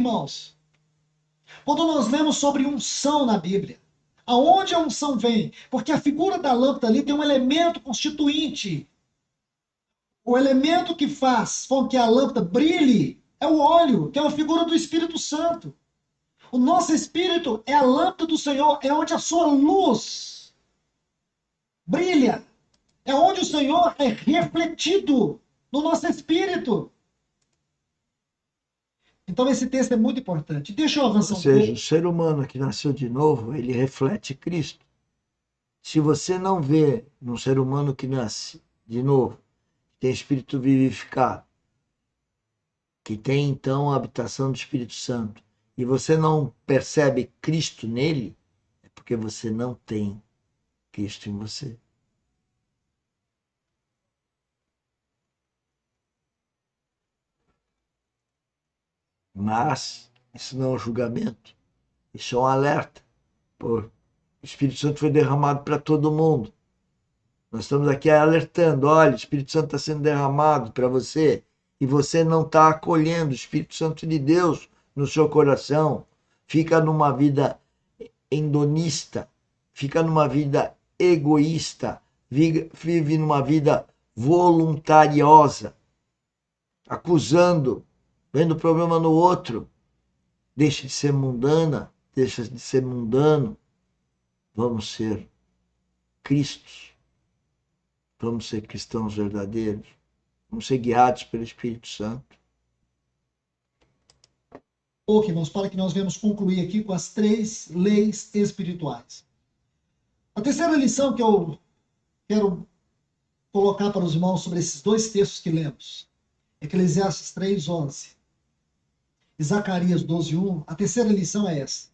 Irmãos, quando nós lemos sobre unção na Bíblia, aonde a unção vem? Porque a figura da lâmpada ali tem um elemento constituinte. O elemento que faz com que a lâmpada brilhe é o óleo, que é uma figura do Espírito Santo. O nosso espírito é a lâmpada do Senhor, é onde a sua luz brilha. É onde o Senhor é refletido no nosso espírito. Então esse texto é muito importante. Deixa eu Ou avançar um seja, pouco. o ser humano que nasceu de novo, ele reflete Cristo. Se você não vê num ser humano que nasce de novo, que tem espírito vivificado, que tem então a habitação do Espírito Santo, e você não percebe Cristo nele, é porque você não tem Cristo em você. Mas isso não é um julgamento, isso é um alerta. Pô, o Espírito Santo foi derramado para todo mundo. Nós estamos aqui alertando, olha, o Espírito Santo está sendo derramado para você e você não está acolhendo o Espírito Santo de Deus no seu coração. Fica numa vida hedonista, fica numa vida egoísta, vive numa vida voluntariosa, acusando, vendo problema no outro. Deixe de ser mundana, deixa de ser mundano. Vamos ser Cristos. Vamos ser cristãos verdadeiros. Vamos ser guiados pelo Espírito Santo. Ok, irmãos, para que nós venhamos concluir aqui com as 3 leis espirituais. A terceira lição que eu quero colocar para os irmãos sobre esses 2 textos que lemos, Eclesiastes 3:11 e Zacarias 12:1, a terceira lição é essa.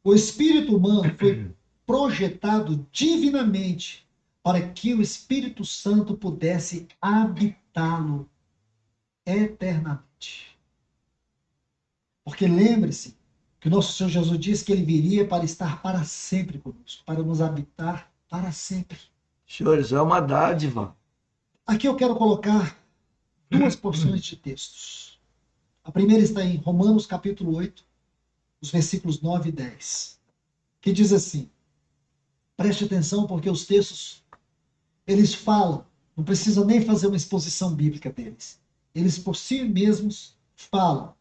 O espírito humano foi projetado divinamente para que o Espírito Santo pudesse habitá-lo eternamente. Porque lembre-se que o nosso Senhor Jesus disse que ele viria para estar para sempre conosco, para nos habitar para sempre. Senhores, é uma dádiva. Aqui eu quero colocar 2 porções de textos. A primeira está em Romanos capítulo 8, os versículos 9 e 10, que diz assim: preste atenção porque os textos, eles falam, não precisa nem fazer uma exposição bíblica deles. Eles por si mesmos falam.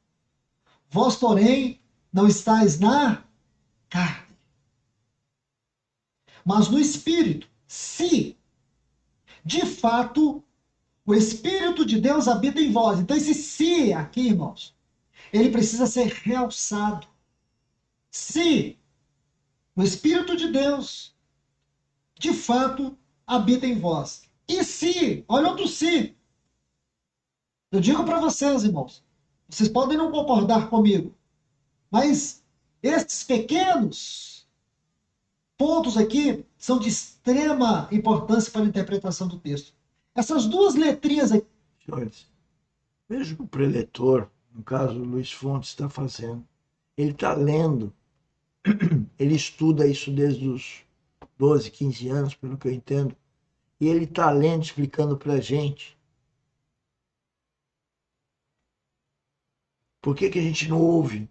Vós, porém, não estáis na carne, mas no Espírito, se de fato o Espírito de Deus habita em vós. Então esse se aqui, irmãos, ele precisa ser realçado. Se o Espírito de Deus de fato habita em vós. E se, olha outro se, eu digo para vocês, irmãos, vocês podem não concordar comigo, mas estes pequenos pontos aqui são de extrema importância para a interpretação do texto. Essas 2 letrinhas aqui. Senhores, veja o que o preletor, no caso o Luiz Fontes, está fazendo. Ele está lendo, ele estuda isso desde os 12, 15 anos, pelo que eu entendo, e ele está lendo, explicando para a gente por que a gente não ouve,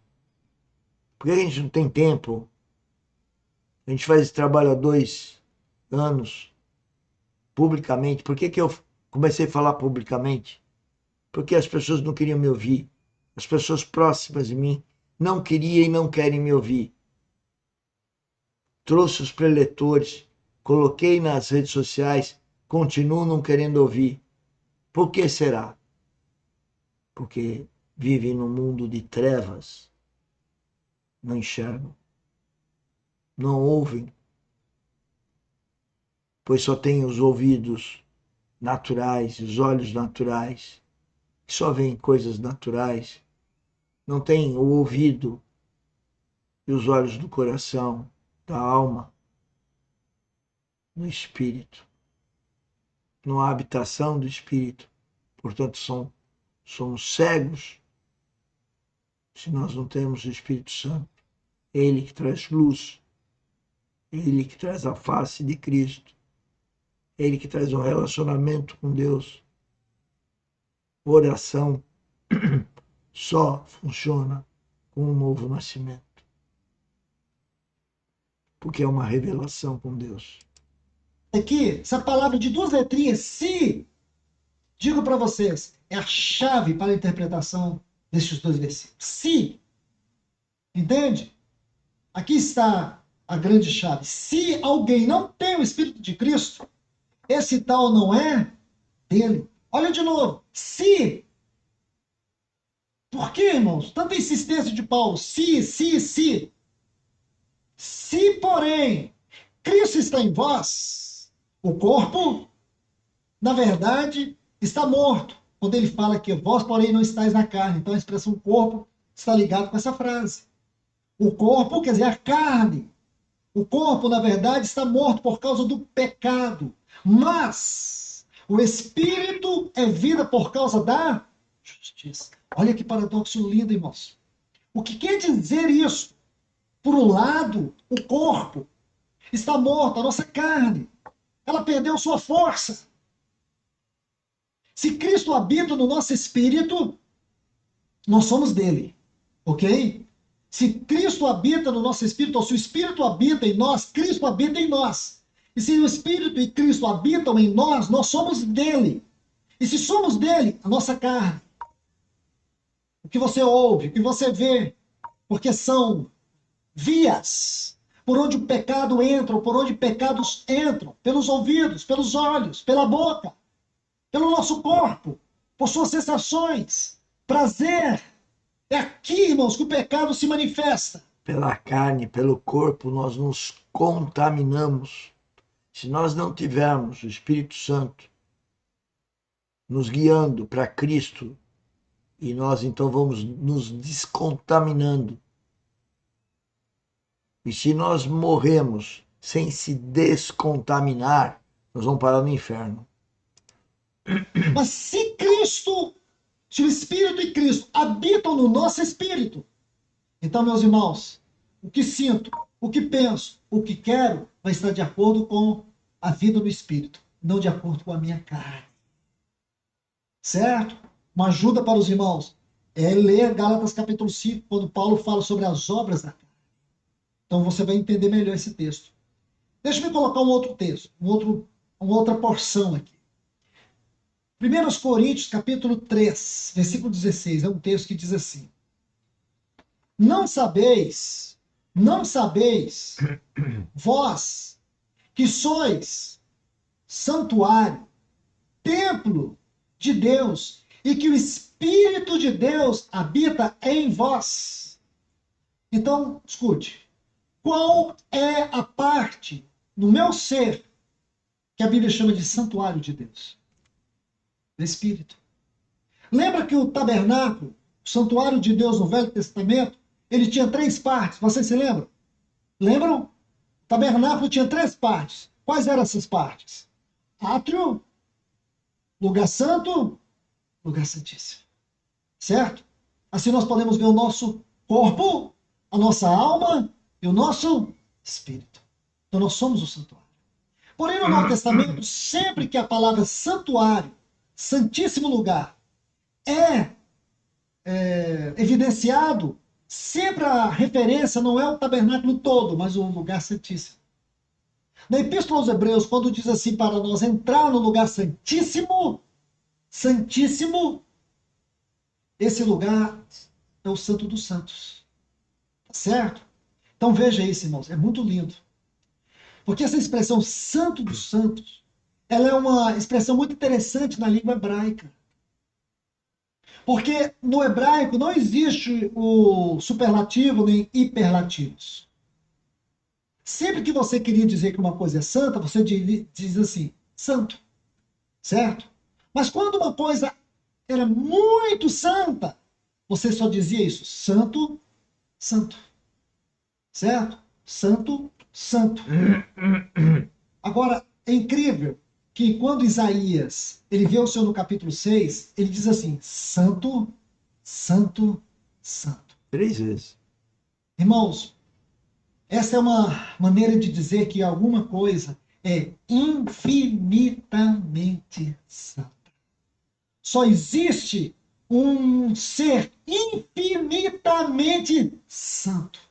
por que a gente não tem tempo. A gente faz esse trabalho há 2 anos, publicamente. Por que eu comecei a falar publicamente? Porque as pessoas não queriam me ouvir. As pessoas próximas de mim não queriam e não querem me ouvir. Trouxe os preletores, coloquei nas redes sociais, continuam não querendo ouvir. Por que será? Porque vivem num mundo de trevas, não enxergam, não ouvem, pois só têm os ouvidos naturais, os olhos naturais, que só veem coisas naturais, não têm o ouvido e os olhos do coração, da alma, no espírito. Não há habitação do espírito, portanto somos cegos se nós não temos o Espírito Santo. Ele que traz luz, ele que traz a face de Cristo, ele que traz um relacionamento com Deus. Oração só funciona com um novo nascimento. Porque é uma revelação com Deus. Aqui, essa palavra de duas letrinhas, se, digo para vocês, é a chave para a interpretação destes dois versículos. Se, entende? Aqui está a grande chave. Se alguém não tem o Espírito de Cristo, esse tal não é dele. Olha de novo. Se. Por que, irmãos? Tanta insistência de Paulo. Se. Se, porém, Cristo está em vós, o corpo, na verdade, está morto. Quando ele fala que vós, porém, não estáis na carne. Então a expressão corpo está ligada com essa frase. O corpo, quer dizer, a carne. O corpo, na verdade, está morto por causa do pecado. Mas o espírito é vida por causa da justiça. Olha que paradoxo lindo, irmãos. O que quer dizer isso? Por um lado, o corpo está morto, a nossa carne. Ela perdeu sua força. Se Cristo habita no nosso espírito, nós somos dele. Ok? Se Cristo habita no nosso espírito, ou se o Espírito habita em nós, Cristo habita em nós. E se o Espírito e Cristo habitam em nós, nós somos dele. E se somos dele, a nossa carne, o que você ouve, o que você vê, porque são vias por onde o pecado entra, ou por onde pecados entram, pelos ouvidos, pelos olhos, pela boca, pelo nosso corpo, por suas sensações, prazer. É aqui, irmãos, que o pecado se manifesta. Pela carne, pelo corpo, nós nos contaminamos. Se nós não tivermos o Espírito Santo nos guiando para Cristo, e nós então vamos nos descontaminando. E se nós morremos sem se descontaminar, nós vamos parar no inferno. Mas se Cristo, se o Espírito e Cristo habitam no nosso espírito, então, meus irmãos, o que sinto, o que penso, o que quero, vai estar de acordo com a vida do Espírito, não de acordo com a minha carne. Certo? Uma ajuda para os irmãos é ler Gálatas capítulo 5, quando Paulo fala sobre as obras da carne. Então você vai entender melhor esse texto. Deixa eu colocar um outro texto, uma outra porção aqui. 1 Coríntios capítulo 3, versículo 16, é um texto que diz assim: não sabeis, vós que sois santuário, templo de Deus, e que o Espírito de Deus habita em vós. Então, escute, qual é a parte no meu ser que a Bíblia chama de santuário de Deus? O Espírito. Lembra que o tabernáculo, o santuário de Deus no Velho Testamento, ele tinha 3 partes, vocês se lembram? Lembram? O tabernáculo tinha 3 partes. Quais eram essas partes? Átrio, lugar santo, lugar santíssimo. Certo? Assim nós podemos ver o nosso corpo, a nossa alma e o nosso espírito. Então nós somos o santuário. Porém, no Novo Testamento, sempre que a palavra santuário, santíssimo lugar, é evidenciado, sempre a referência não é o tabernáculo todo, mas o lugar santíssimo. Na Epístola aos Hebreus, quando diz assim para nós entrar no lugar santíssimo, esse lugar é o Santo dos Santos. Tá certo? Então veja isso, irmãos, é muito lindo. Porque essa expressão Santo dos Santos, ela é uma expressão muito interessante na língua hebraica. Porque no hebraico não existe o superlativo nem hiperlativos. Sempre que você queria dizer que uma coisa é santa, você diz assim, santo, certo? Mas quando uma coisa era muito santa, você só dizia isso, santo, santo, certo? Santo, santo. Agora, é incrível que quando Isaías, ele vê o Senhor no capítulo 6, ele diz assim, santo, santo, santo. 3 vezes. Irmãos, essa é uma maneira de dizer que alguma coisa é infinitamente santa. Só existe um ser infinitamente santo.